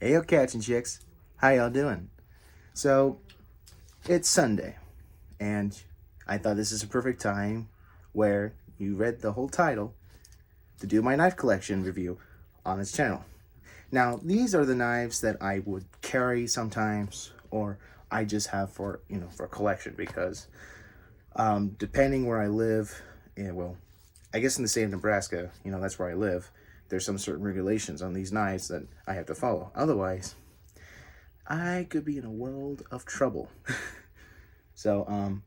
Hey, yo, cats and chicks. How y'all doing? So, it's Sunday, and I thought this is a perfect time where you read the whole title to do my knife collection review on this channel. Now, these are the knives that I would carry sometimes, or I just have for, for collection because depending where I live, I guess in the state of Nebraska, that's where I live, there's some certain regulations on these knives that I have to follow. Otherwise, I could be in a world of trouble. So,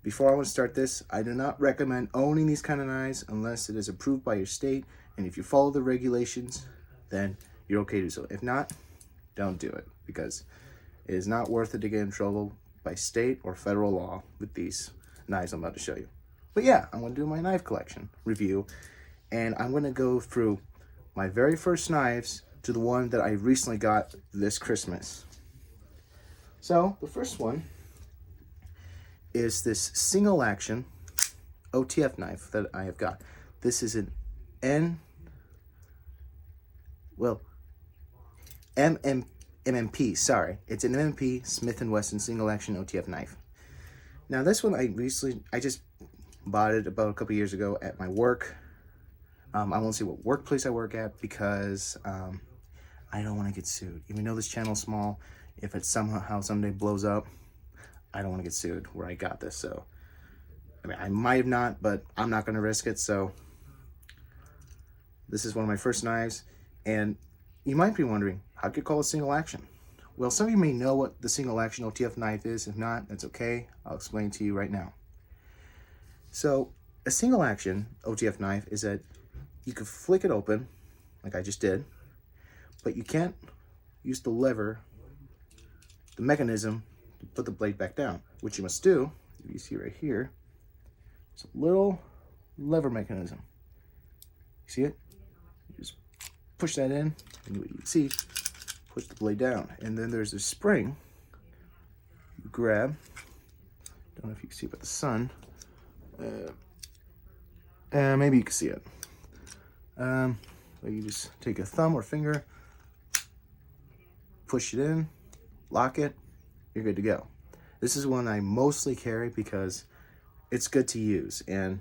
before I want to start this, I do not recommend owning these kind of knives unless it is approved by your state. And if you follow the regulations, then you're okay to do so. If not, don't do it because it is not worth it to get in trouble by state or federal law with these knives I'm about to show you. But yeah, I'm going to do my knife collection review, and I'm going to go through my very first knives to the one that I recently got this Christmas. So the first one is this single action OTF knife that I have got. This is an MMP, sorry. It's an MMP Smith & Wesson single action OTF knife. Now this one I just bought it about a couple years ago at my work. I won't say what workplace I work at because I don't want to get sued. Even though this channel's small, if it somehow someday blows up, I don't want to get sued where I got this. So, I mean, I might have not, but I'm not going to risk it. So, this is one of my first knives. And you might be wondering, how could you call it single action? Well, some of you may know what the single action OTF knife is. If not, that's okay. I'll explain to you right now. So, a single action OTF knife is that you could flick it open, like I just did, but you can't use the lever, the mechanism, to put the blade back down. What you must do, you see right here, it's a little lever mechanism. You see it? You just push that in, and what you can see, push the blade down. And then there's a spring you grab. Don't know if you can see it with the sun. Maybe you can see it. So you just take a thumb or finger, push it in, lock it, you're good to go. This is one I mostly carry because it's good to use. And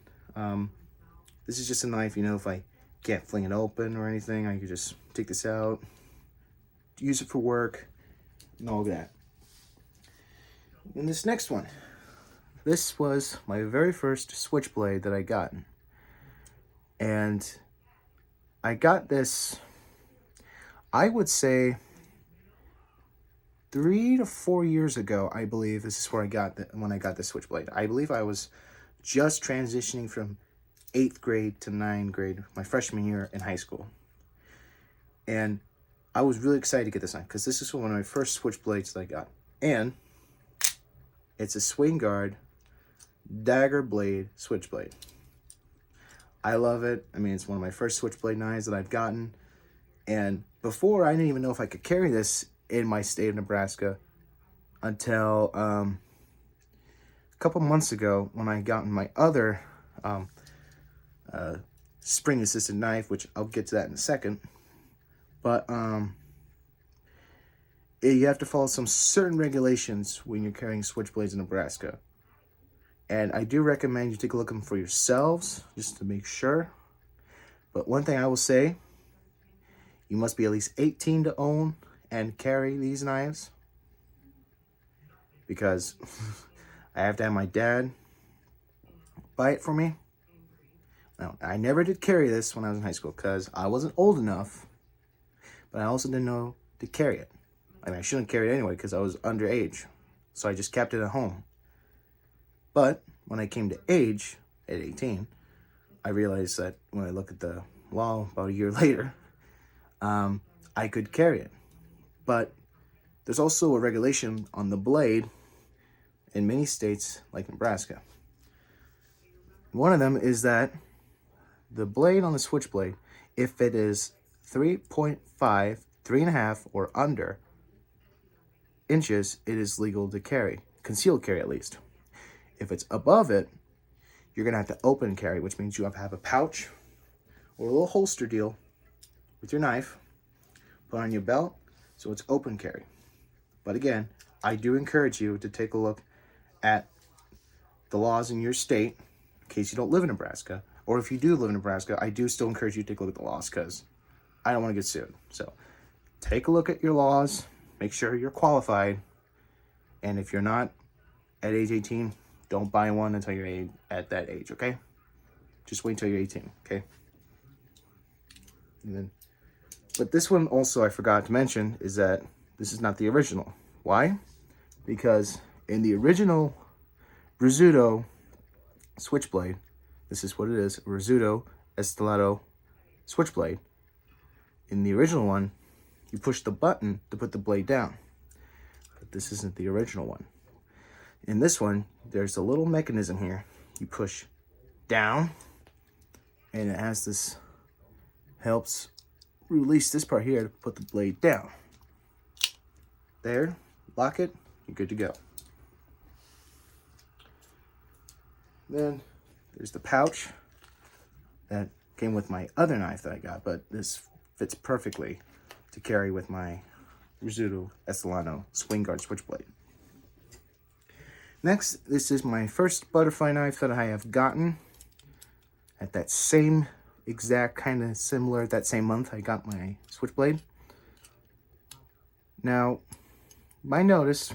this is just a knife, if I can't fling it open or anything, I could just take this out, use it for work, and all that. And this next one, this was my very first switchblade that I got. And I got this, I would say 3 to 4 years ago, I believe. This is where I got when I got this switchblade. I believe I was just transitioning from 8th grade to 9th grade, my freshman year in high school. And I was really excited to get this knife because this is one of my first switchblades that I got. And it's a swing guard dagger blade switchblade. I love it. I mean, it's one of my first switchblade knives that I've gotten. And before, I didn't even know if I could carry this in my state of Nebraska until a couple months ago when I got my other spring-assisted knife, which I'll get to that in a second. But you have to follow some certain regulations when you're carrying switchblades in Nebraska. And I do recommend you take a look at them for yourselves, just to make sure. But one thing I will say, you must be at least 18 to own and carry these knives. Because I have to have my dad buy it for me. Now, I never did carry this when I was in high school because I wasn't old enough. But I also didn't know to carry it. I mean, I shouldn't carry it anyway because I was underage. So I just kept it at home. But when I came to age, at 18, I realized that when I look at the law about a year later, I could carry it. But there's also a regulation on the blade in many states like Nebraska. One of them is that the blade on the switchblade, if it is 3.5, 3.5, or under inches, it is legal to carry, concealed carry at least. If it's above it, you're going to have to open carry, which means you have to have a pouch or a little holster deal with your knife, put on your belt, So it's open carry. But again, I do encourage you to take a look at the laws in your state in case you don't live in Nebraska. Or if you do live in Nebraska, I do still encourage you to take a look at the laws because I don't want to get sued. So take a look at your laws, make sure you're qualified, and if you're not at age 18, don't buy one until you're at that age, okay? Just wait until you're 18, okay? But this one also I forgot to mention is that this is not the original. Why? Because in the original Rizzuto Switchblade, this is what it is, Rizzuto Estelato Switchblade. In the original one, you push the button to put the blade down. But this isn't the original one. In this one, there's a little mechanism here. You push down, and it has this, helps release this part here to put the blade down. There, lock it, you're good to go. Then there's the pouch that came with my other knife that I got, but this fits perfectly to carry with my Rizzuto Estelato Swing Guard Switchblade. Next, this is my first butterfly knife that I have gotten. At that same exact kind of similar, that same month I got my Switchblade. Now, by notice,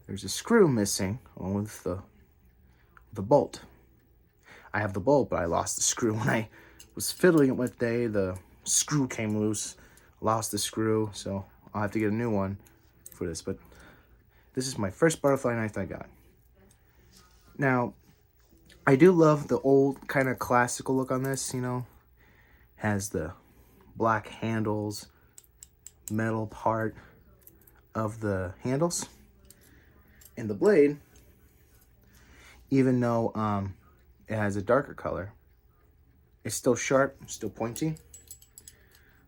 there's a screw missing along with the bolt. I have the bolt, but I lost the screw. When I was fiddling it one day, the screw came loose, lost the screw, so I'll have to get a new one for this. But this is my first butterfly knife that I got. Now, I do love the old kind of classical look on this, you know. Has the black handles, metal part of the handles. And the blade, even though it has a darker color, it's still sharp, still pointy.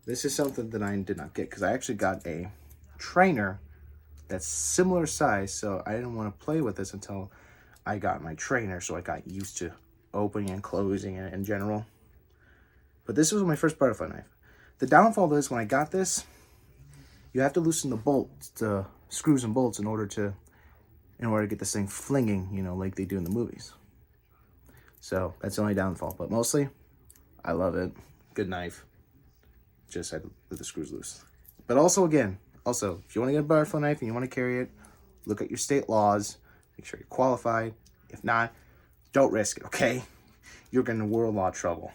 This is something that I did not get because I actually got a trainer that's similar size, so I didn't want to play with this until I got my trainer, so I got used to opening and closing it in general. But this was my first butterfly knife. The downfall is when I got this, you have to loosen the bolts, the screws and bolts in order to get this thing flinging, you know, like they do in the movies. So that's the only downfall, but mostly I love it. Good knife. Just had to let the screws loose. But also, again, if you want to get a butterfly knife and you want to carry it, look at your state laws. Make sure you're qualified. If not, don't risk it, okay? You're getting in world law trouble.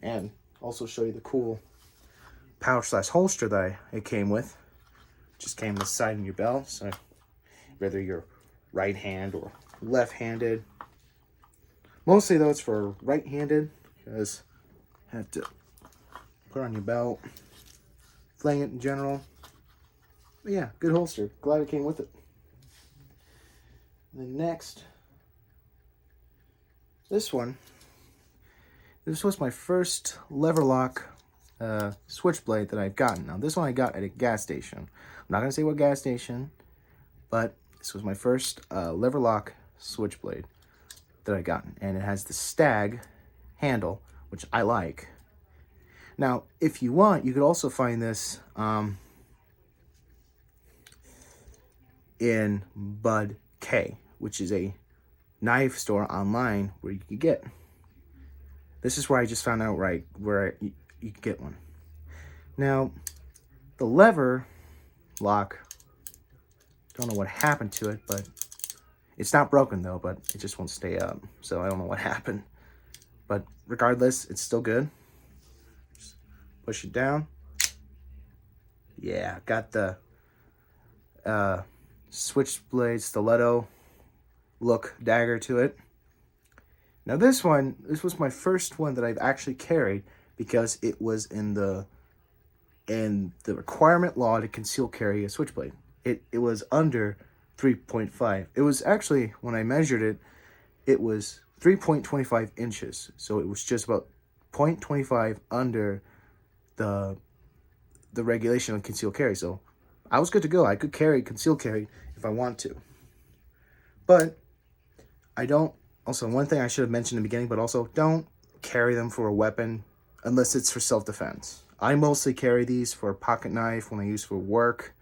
And also show you the cool pouch/holster that it came with. Just came this side in your belt, so whether you're right hand or left-handed. Mostly though, it's for right-handed because you have to put it on your belt, fling it in general. But yeah, good holster. Glad it came with it. And then next, this one. This was my first lever lock switchblade that I've gotten. Now this one I got at a gas station. I'm not gonna say what gas station, but this was my first lever lock switchblade that I gotten, and it has the stag handle, which I like. Now, if you want, you could also find this in Bud K, which is a knife store online where you can get. This is where I just found out where you can get one. Now, the lever lock, don't know what happened to it, but it's not broken though, but it just won't stay up. So I don't know what happened. But regardless, it's still good. Just push it down. Yeah, got the switchblade stiletto look dagger to it. Now this was my first one that I've actually carried because it was in the requirement law to conceal carry a switchblade. It was under 3.5. It was actually, when I measured it, it was 3.25 inches. So it was just about 0.25 under the regulation of concealed carry. So I was good to go. I could carry concealed carry if I want to. But I don't. Also, one thing I should have mentioned in the beginning, but also don't carry them for a weapon unless it's for self-defense. I mostly carry these for a pocket knife when I use for work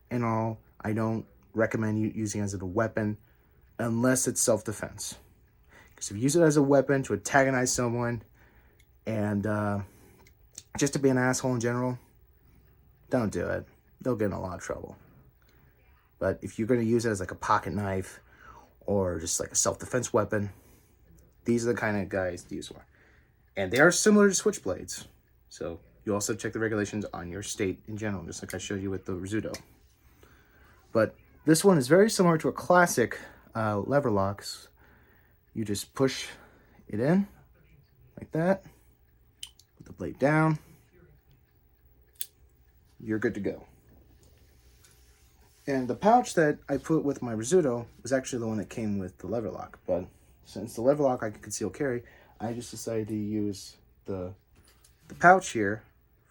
and all. I don't recommend you using it as a weapon unless it's self-defense. Because if you use it as a weapon to antagonize someone and just to be an asshole in general, don't do it. They'll get in a lot of trouble. But if you're going to use it as like a pocket knife or just like a self-defense weapon, these are the kind of guys to use for. And they are similar to switchblades. So you also check the regulations on your state in general, just like I showed you with the Rizzuto. But this one is very similar to a classic lever locks. You just push it in like that, put the blade down, you're good to go. And the pouch that I put with my Rizzuto was actually the one that came with the lever lock. But since the lever lock I could conceal carry, I just decided to use the pouch here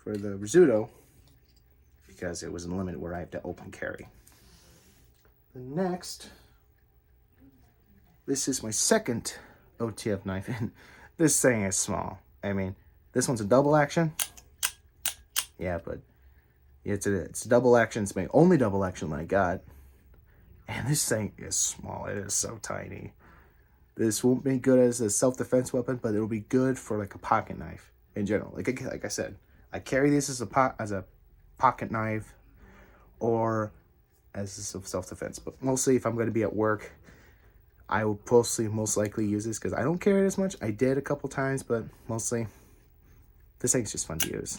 for the Rizzuto because it was in the limit where I have to open carry. The next, this is my second OTF knife, and this thing is small. I mean, this one's a double action. Yeah, but it's a double action. It's my only double action that I got. And this thing is small. It is so tiny. This won't be good as a self-defense weapon, but it'll be good for like a pocket knife in general. Like I said, I carry this as a pocket knife or as a self-defense. But mostly if I'm going to be at work, I will most likely use this because I don't carry it as much. I did a couple times, but mostly this thing's just fun to use.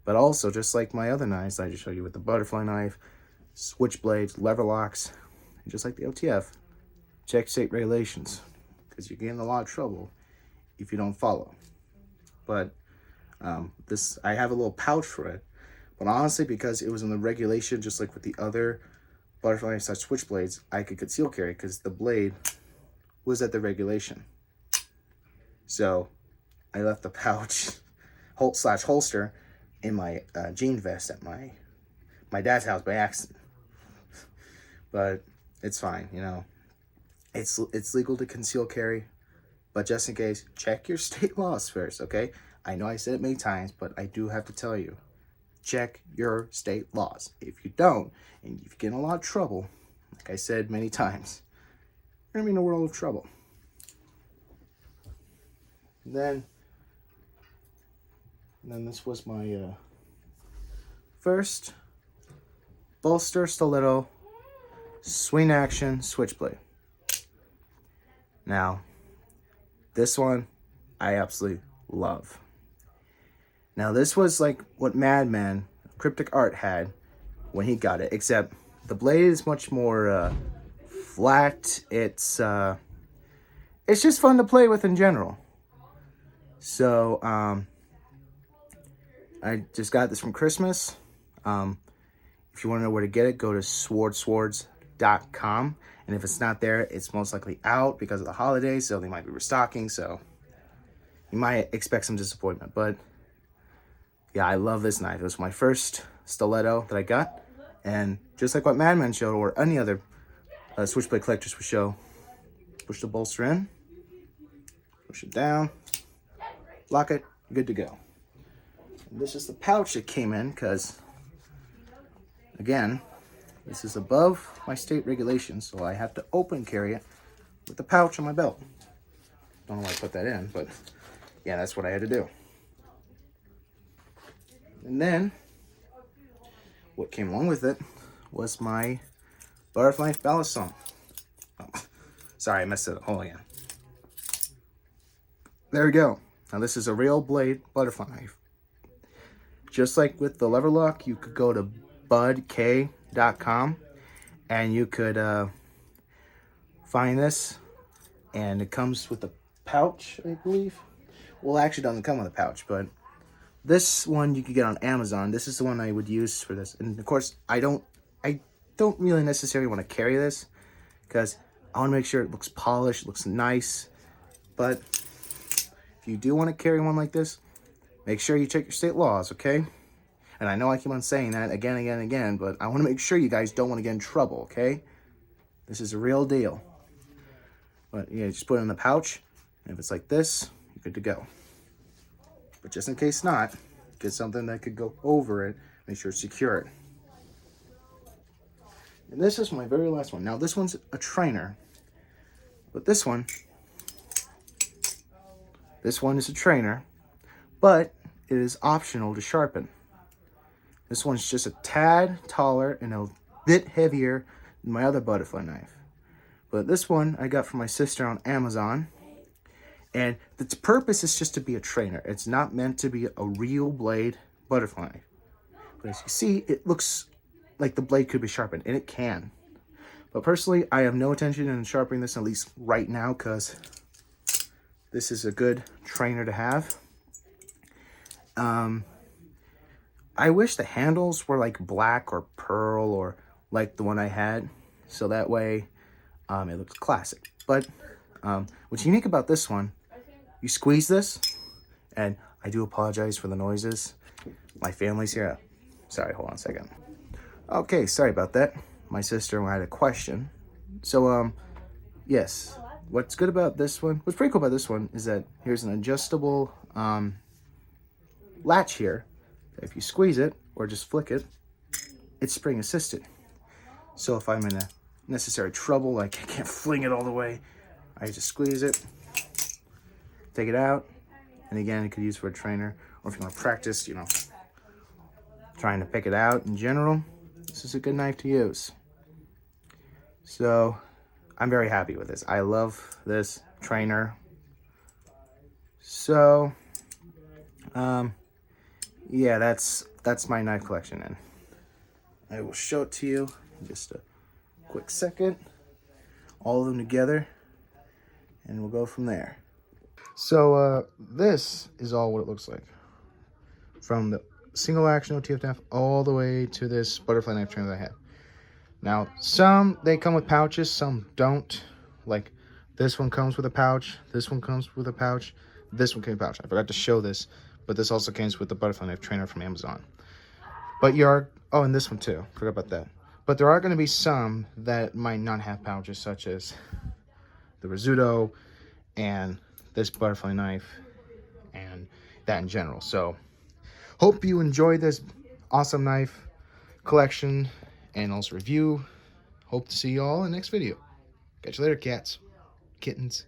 But also, just like my other knives I just showed you with the butterfly knife, switchblades, lever locks, and just like the OTF, check state regulations because you get in a lot of trouble if you don't follow. But I have a little pouch for it. But honestly, because it was in the regulation, just like with the other butterfly knife / switchblades, I could conceal carry because the blade was at the regulation. So I left the pouch / holster in my jean vest at my dad's house by accident. But it's fine, you know. It's legal to conceal carry, but just in case, check your state laws first, okay? I know I said it many times, but I do have to tell you, check your state laws. If you don't, and you get in a lot of trouble, like I said many times, you're gonna be in a world of trouble. And then this was my first bolster stiletto swing action switchblade. Now, this one I absolutely love. Now, this was like what Madman Cryptic Art had when he got it, except the blade is much more flat. It's just fun to play with in general. So, I just got this from Christmas. If you want to know where to get it, go to swordswords.com. And if it's not there, it's most likely out because of the holidays, so they might be restocking. So you might expect some disappointment. But yeah, I love this knife. It was my first stiletto that I got. And just like what Madman showed, or any other switchblade collectors would show, push the bolster in, push it down, lock it, good to go. And this is the pouch it came in because, again, this is above my state regulations, so I have to open carry it with the pouch on my belt. Don't know why I put that in, but yeah, that's what I had to do. And then, what came along with it was my butterfly balisong. Oh, sorry, I messed it up. Hold on again. There we go. Now this is a real blade butterfly knife. Just like with the lever lock, you could go to budk.com and you could find this, and it comes with a pouch, I believe. Well, it actually doesn't come with a pouch, but this one you can get on Amazon. This is the one I would use for this. And of course, I don't really necessarily want to carry this because I want to make sure it looks polished, looks nice. But if you do want to carry one like this, make sure you check your state laws, okay? And I know I keep on saying that again and again, but I want to make sure you guys don't want to get in trouble, okay? This is a real deal. But yeah, just put it in the pouch, and if it's like this, you're good to go. But just in case not, Get something that could go over it. Make sure it's secure. And this is my very last one. Now this one's a trainer, but this one is a trainer, but it is optional to sharpen. This one's just a tad taller and a bit heavier than my other butterfly knife. But this one I got from my sister on Amazon. And its purpose is just to be a trainer. It's not meant to be a real blade butterfly knife. But as you see, it looks like the blade could be sharpened, and it can. But personally, I have no intention in sharpening this, at least right now, because this is a good trainer to have. I wish the handles were like black or pearl or like the one I had, so that way it looks classic. But what's unique about this one, you squeeze this, and I do apologize for the noises. My family's here. Sorry, hold on a second. Okay, sorry about that. My sister had a question. So, yes, what's good about this one, what's pretty cool about this one is that here's an adjustable latch here. If you squeeze it or just flick it, it's spring assisted. So if I'm in a necessary trouble, like I can't fling it all the way, I just squeeze it, take it out, and again, it could use for a trainer, or if you want to practice, you know, trying to pick it out in general, this is a good knife to use. So I'm very happy with this. I love this trainer. So yeah, that's my knife collection, and I will show it to you in just a quick second, all of them together, and we'll go from there. So this is all what it looks like, from the single action OTF all the way to this butterfly knife trainer that I have. Now, some they come with pouches, some don't. Like this one comes with a pouch, this one comes with a pouch, this one came with a pouch. I forgot to show this, but this also comes with the butterfly knife trainer from Amazon. But oh, and this one too, forgot about that. But there are going to be some that might not have pouches, such as the Rizzuto and this butterfly knife and that in general. So hope you enjoyed this awesome knife collection and also review. Hope to see you all in the next video. Catch you later, cats, kittens.